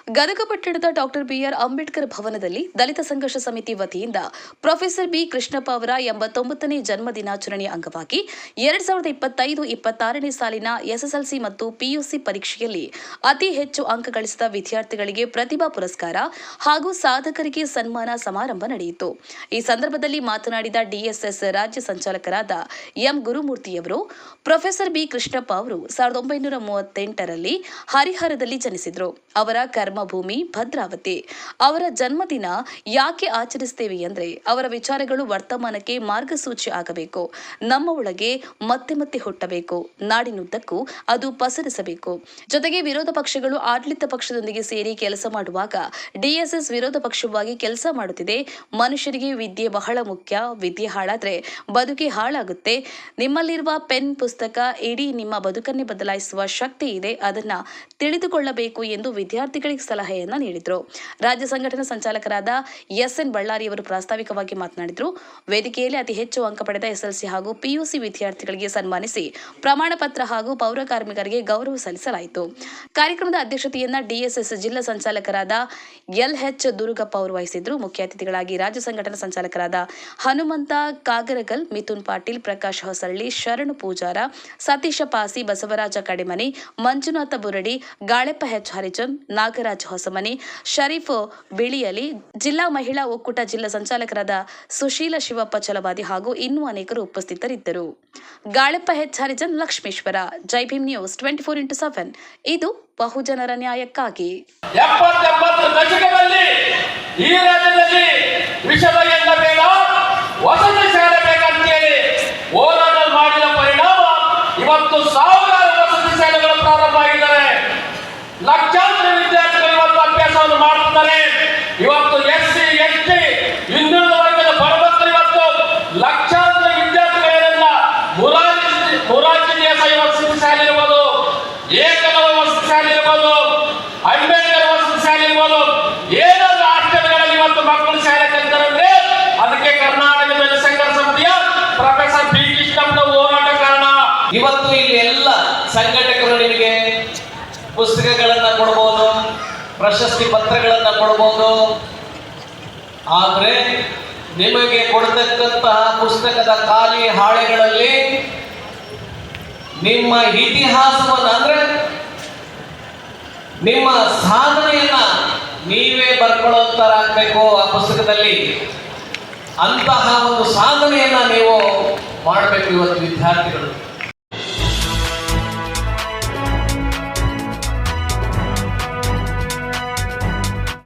ಗದಗ ಪಟ್ಟಣದ doctor B R Ambedkar ಭವನದಲ್ಲಿ ದಲಿತ ಸಂಘರ್ಷ ಸಮಿತಿ ವತಿಯಿಂದ ಪ್ರೊಫೆಸರ್ ಬಿ ಕೃಷ್ಣಪ್ಪ ಅವರ 89ನೇ ಜನ್ಮ ದಿನಾಚರಣೆಯ ಅಂಗವಾಗಿ 2025-26ನೇ ಸಾಲಿನ ಎಸ್ಎಸ್ಎಲ್ಸಿ ಮತ್ತು ಪಿಯುಸಿ ಪರೀಕ್ಷೆಯಲ್ಲಿ ಅತಿ ಹೆಚ್ಚು ಅಂಕ ಗಳಿಸಿದ ವಿದ್ಯಾರ್ಥಿಗಳಿಗೆ ಪ್ರತಿಭಾ ಪುರಸ್ಕಾರ ಹಾಗೂ ಸಾಧಕರಿಗೆ ಸನ್ಮಾನ ಸಮಾರಂಭ ನಡೆಯಿತು. ಈ ಸಂದರ್ಭದಲ್ಲಿ ಮಾತನಾಡಿದ ಡಿಎಸ್ಎಸ್ ರಾಜ್ಯ ಸಂಚಾಲಕರಾದ ಎಂ ಗುರುಮೂರ್ತಿಯವರು, ಪ್ರೊಫೆಸರ್ ಬಿ ಕೃಷ್ಣಪ್ಪ ಅವರು 1938ರಲ್ಲಿ ಹರಿಹರದಲ್ಲಿ ಜನಿಸಿದರು. ಅವರ ಕರ್ಮಭೂಮಿ ಭದ್ರಾವತಿ. ಅವರ ಜನ್ಮದಿನ ಯಾಕೆ ಆಚರಿಸುತ್ತೇವೆ ಎಂದರೆ, ಅವರ ವಿಚಾರಗಳು ವರ್ತಮಾನಕ್ಕೆ ಮಾರ್ಗಸೂಚಿ ಆಗಬೇಕು. ನಮ್ಮ ಒಳಗೆ ಮತ್ತೆ ಮತ್ತೆ ಹುಟ್ಟಬೇಕು. ನಾಡಿನುದ್ದಕ್ಕೂ ಅದು ಪಸರಿಸಬೇಕು. ಜೊತೆಗೆ ವಿರೋಧ ಪಕ್ಷಗಳು ಆಡಳಿತ ಪಕ್ಷದೊಂದಿಗೆ ಸೇರಿ ಕೆಲಸ ಮಾಡುವಾಗ ಡಿಎಸ್ಎಸ್ ವಿರೋಧ ಪಕ್ಷವಾಗಿ ಕೆಲಸ ಮಾಡುತ್ತಿದೆ. ಮನುಷ್ಯರಿಗೆ ವಿದ್ಯೆ ಬಹಳ ಮುಖ್ಯ. ವಿದ್ಯೆ ಹಾಳಾದ್ರೆ ಬದುಕೇ ಹಾಳಾಗುತ್ತೆ. ನಿಮ್ಮಲ್ಲಿರುವ ಪೆನ್ ಪುಸ್ತಕ ಇಡೀ ನಿಮ್ಮ ಬದುಕನ್ನೇ ಬದಲಾಯಿಸುವ ಶಕ್ತಿ ಇದೆ. ಅದನ್ನ ತಿಳಿದುಕೊಳ್ಳಬೇಕು ಎಂದು ವಿದ್ಯಾರ್ಥಿಗಳಿಗೆ ಸಲಹೆಯನ್ನ ನೀಡಿದರು. ರಾಜ್ಯ ಸಂಘಟನಾ ಸಂಚಾಲಕರಾದ ಎಸ್ಎನ್ ಬಳ್ಳಾರಿ ಅವರು ಪ್ರಾಸ್ತಾವಿಕವಾಗಿ ಮಾತನಾಡಿದರು. ವೇದಿಕೆಯಲ್ಲಿ ಅತಿ ಹೆಚ್ಚು ಅಂಕ ಪಡೆದ ಎಸ್ಎಲ್ಸಿ ಹಾಗೂ ಪಿಯುಸಿ ವಿದ್ಯಾರ್ಥಿಗಳಿಗೆ ಸನ್ಮಾನಿಸಿ ಪ್ರಮಾಣ ಪತ್ರ ಹಾಗೂ ಪೌರ ಕಾರ್ಮಿಕರಿಗೆ ಗೌರವ ಸಲ್ಲಿಸಲಾಯಿತು. ಕಾರ್ಯಕ್ರಮದ ಅಧ್ಯಕ್ಷತೆಯನ್ನ ಡಿಎಸ್ಎಸ್ ಜಿಲ್ಲಾ ಸಂಚಾಲಕರಾದ ಎಲ್ಎಚ್ ದುರುಗಪ್ಪ ಅವರು ವಹಿಸಿದ್ರು. ಮುಖ್ಯ ಅತಿಥಿಗಳಾಗಿ ರಾಜ್ಯ ಸಂಘಟನಾ ಸಂಚಾಲಕರಾದ ಹನುಮಂತ ಕಾಗರಗಲ್, ಮಿಥುನ್ ಪಾಟೀಲ್, ಪ್ರಕಾಶ್ ಹೊಸಳ್ಳಿ, ಶರಣು ಪೂಜಾರ, ಸತೀಶ ಪಾಸಿ, ಬಸವರಾಜ ಕಡೆಮನಿ, ಮಂಜುನಾಥ ಬುರಡಿ, ಗಾಳೆಪ್ಪ ಹೆಚ್ ಹರಿಜನ್, ನಾಗರಾಜ್ ಹೊಸಮನಿ, ಶರೀಫ್ ಬಿಳಿಯಲಿ, ಜಿಲ್ಲಾ ಮಹಿಳಾ ಒಕ್ಕೂಟ ಜಿಲ್ಲಾ ಸಂಚಾಲಕರಾದ ಸುಶೀಲ ಶಿವಪ್ಪ ಚಲವಾದಿ ಹಾಗೂ ಇನ್ನೂ ಅನೇಕರು ಉಪಸ್ಥಿತರಿದ್ದರು. ಗಾಳೆಪ್ಪ ಹೆಚ್ ಹರಿಜನ್, ಲಕ್ಷ್ಮೇಶ್ವರ. ಜೈ ಭೀಮ್ ನ್ಯೂಸ್ 24x7. ಇದು ಬಹುಜನರ ನ್ಯಾಯಕ್ಕಾಗಿ. ಈ ರಾಜ್ಯದಲ್ಲಿ ವಿಷದ ಎಂದ ಬೇಡ, ವಸತಿ ಶಾಲೆ ಬೇಕಂತೇಳಿ ಹೋರಾಟ ಮಾಡಿದ ಪರಿಣಾಮ ಇವತ್ತು ಸಾವಿರಾರು ವಸತಿ ಶಾಲೆಗಳು ಪ್ರಾರಂಭ ಆಗಿದ್ದಾರೆ. ಲಕ್ಷಾಂತರ ವಿದ್ಯಾರ್ಥಿಗಳು ಇವತ್ತು ಅಭ್ಯಾಸವನ್ನು ಮಾಡುತ್ತಿದ್ದಾರೆ. ಇವತ್ತು ಎಸ್ಸಿ ಎಸ್ಟಿ ಹಿಂದುಳಿದ ವರ್ಗದ ಬಡಮಕ್ಕಳು ಇವತ್ತು ಲಕ್ಷಾಂತರ ವಿದ್ಯಾರ್ಥಿಗಳನ್ನ ಮುರಾರ್ಜಿ ದೇಸಾಯಿ ವಸತಿ ಶಾಲೆ ಇರ್ಬೋದು, ಏಕಲವ್ಯ ವಸತಿ ಶಾಲೆ ಇರ್ಬೋದು, ಅಂಬೇಡ್ಕರ್ ವಸತಿ ಶಾಲೆ ಇರ್ಬೋದು, ಏನಾದ್ರೂ ಹಾಸ್ಟೆಲ್ಗಳಲ್ಲಿ ಇವತ್ತು ಮಕ್ಕಳು ಶಾಲೆ ಕಲಿತಾರಂದ್ರೆ ಅದಕ್ಕೆ ಕರ್ನಾಟಕ ಜನಸಂಘರ್ಷ ಸಮಿತಿಯ ಪ್ರೊಫೆಸರ್ ಬಿ ಕೃಷ್ಣಪ್ಪ ಹೋರಾಟ ಕಾರಣ. ಇವತ್ತು ಇಲ್ಲಿ ಎಲ್ಲ ಸಂಘಟಕರು ನಿಮಗೆ ಪುಸ್ತಕಗಳನ್ನ ಕೊಡಬಹುದು, ಪ್ರಶಸ್ತಿ ಪತ್ರಗಳನ್ನ ಕೊಡಬಹುದು. ಆದ್ರೆ ನಿಮಗೆ ಕೊಡತಕ್ಕಂತಹ ಪುಸ್ತಕದ ಖಾಲಿ ಹಾಳೆಗಳಲ್ಲಿ ನಿಮ್ಮ ಇತಿಹಾಸವನ್ನ, ಅಂದ್ರೆ ನಿಮ್ಮ ಸಾಧನೆಯನ್ನ ನೀವೇ ಬರ್ಕೊಳ್ಳೋಂತರಾಗಬೇಕು. ಆ ಪುಸ್ತಕದಲ್ಲಿ ಅಂತಹ ಒಂದು ಸಾಧನೆಯನ್ನ ನೀವು ಮಾಡಬೇಕು ಇವತ್ತು ವಿದ್ಯಾರ್ಥಿಗಳು.